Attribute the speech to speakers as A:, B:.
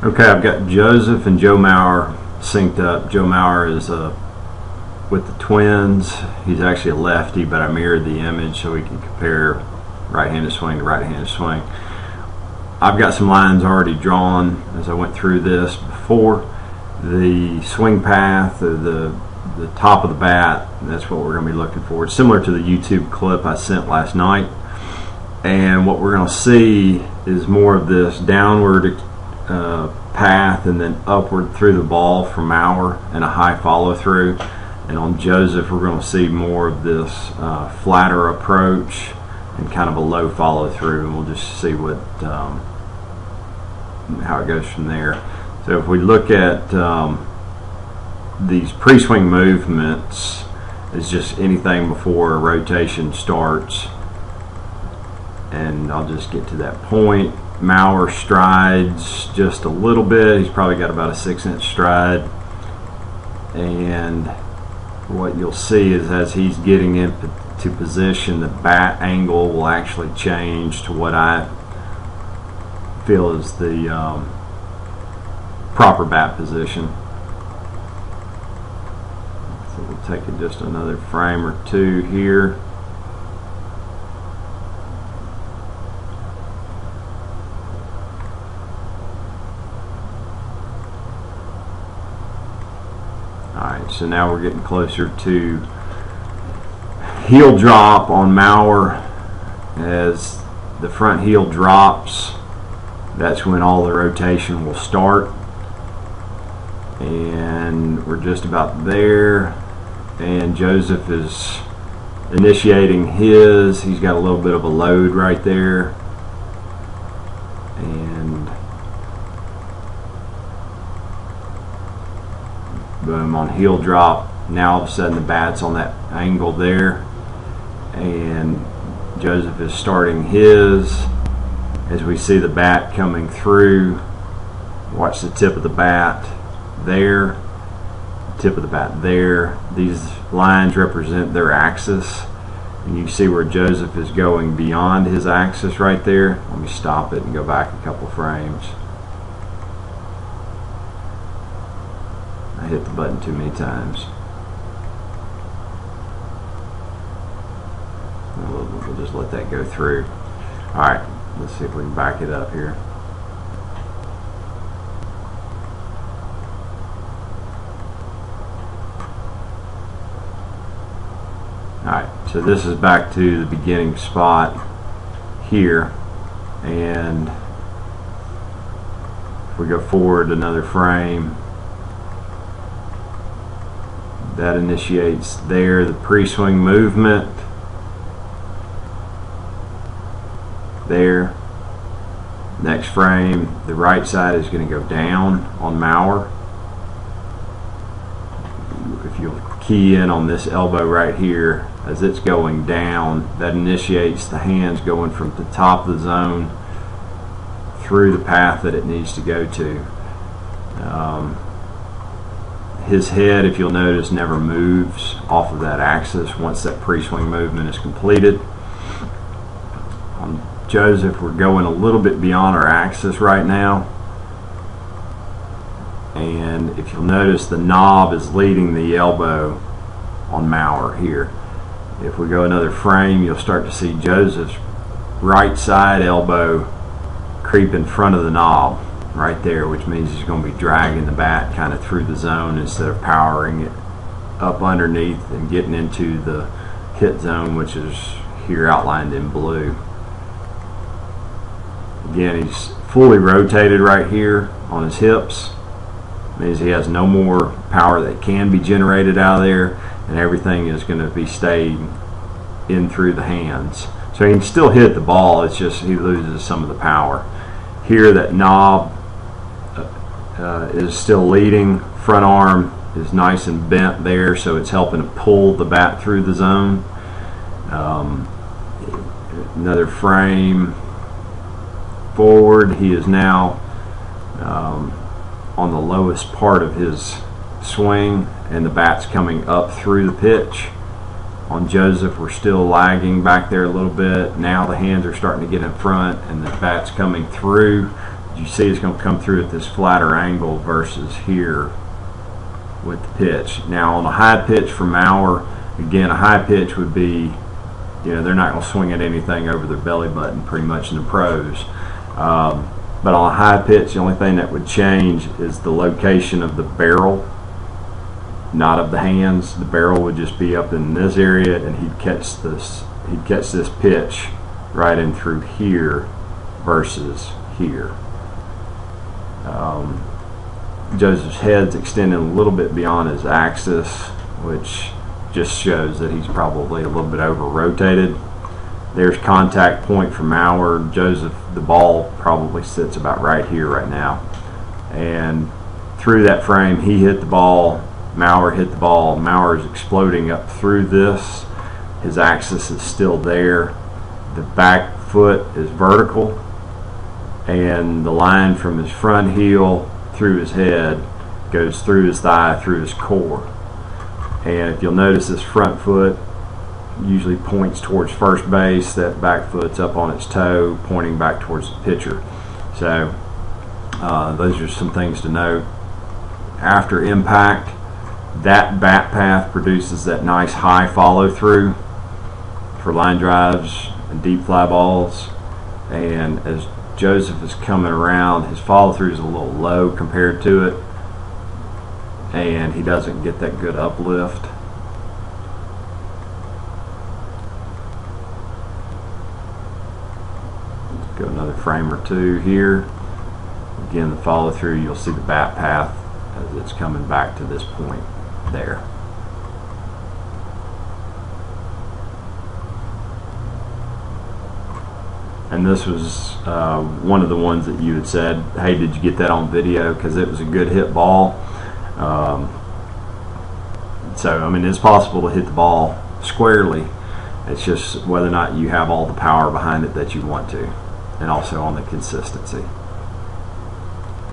A: Okay, I've got Joseph and Joe Mauer synced up. Joe Mauer is with the Twins. He's actually a lefty, but I mirrored the image so we can compare right-handed swing to right-handed swing. I've got some lines already drawn as I went through this before. The swing path, or the top of the bat, that's what we're going to be looking for. It's similar to the YouTube clip I sent last night. And what we're going to see is more of this downward path and then upward through the ball from Mauer and a high follow through. And on Joseph, we're going to see more of this flatter approach and kind of a low follow through, and we'll just see what how it goes from there. So if we look at these pre-swing movements, it's just anything before a rotation starts. And I'll just get to that point. Mauer strides just a little bit. He's probably got about a 6-inch stride. And what you'll see is as he's getting into position, the bat angle will actually change to what I feel is the proper bat position. So we'll take it just another frame or two here. Alright, so now we're getting closer to heel drop on Mauer. As the front heel drops, that's when all the rotation will start. And we're just about there. And Joseph is initiating his. He's got a little bit of a load right there. And boom, on heel drop, now all of a sudden the bat's on that angle there, and Joseph is starting his. As we see the bat coming through, watch the tip of the bat there, tip of the bat there. These lines represent their axis, and you see where Joseph is going beyond his axis right there. Let me stop it and go back a couple frames. I hit the button too many times. We'll just let that go through. Alright, let's see if we can back it up here. Alright, so this is back to the beginning spot here, and if we go forward another frame, that initiates there the pre-swing movement there. Next frame, the right side is going to go down on Mauer. If you'll key in on this elbow right here, as it's going down, that initiates the hands going from the top of the zone through the path that it needs to go to. His head, if you'll notice, never moves off of that axis once that pre-swing movement is completed. On Joseph, we're going a little bit beyond our axis right now, and if you'll notice, the knob is leading the elbow on Mauer here. If we go another frame, you'll start to see Joseph's right side elbow creep in front of the knob right there, which means he's going to be dragging the bat kind of through the zone instead of powering it up underneath and getting into the hit zone, which is here outlined in blue. Again, he's fully rotated right here on his hips. It means he has no more power that can be generated out of there, and everything is going to be staying in through the hands. So he can still hit the ball, it's just he loses some of the power. Here that knob is still leading. Front arm is nice and bent there, so it's helping to pull the bat through the zone. Another frame forward, he is now on the lowest part of his swing, and the bat's coming up through the pitch. On Joseph, we're still lagging back there a little bit. Now the hands are starting to get in front and the bat's coming through. you see it's going to come through at this flatter angle versus here with the pitch. Now on a high pitch for Maurer, again, a high pitch would be, they're not going to swing at anything over their belly button pretty much in the pros. But on a high pitch, the only thing that would change is the location of the barrel, not of the hands. The barrel would just be up in this area, and he'd catch this pitch right in through here versus here. Joseph's head's extending a little bit beyond his axis, which just shows that he's probably a little bit over rotated. There's contact point for Maurer. Joseph, the ball probably sits about right here right now, and through that frame he hit the ball, Maurer hit the ball. Maurer is exploding up through this. His axis is still there. The back foot is vertical, and the line from his front heel through his head goes through his thigh, through his core. And if you'll notice, this front foot usually points towards first base. That back foot's up on its toe, pointing back towards the pitcher. So those are some things to note. After impact, that bat path produces that nice high follow through for line drives and deep fly balls. And as Joseph is coming around, his follow through is a little low compared to it, and he doesn't get that good uplift. Let's go another frame or two here. Again, the follow through, you'll see the bat path as it's coming back to this point there. And this was one of the ones that you had said, hey, did you get that on video? Because it was a good hit ball. So, I mean, it's possible to hit the ball squarely. It's just whether or not you have all the power behind it that you want to, and also on the consistency.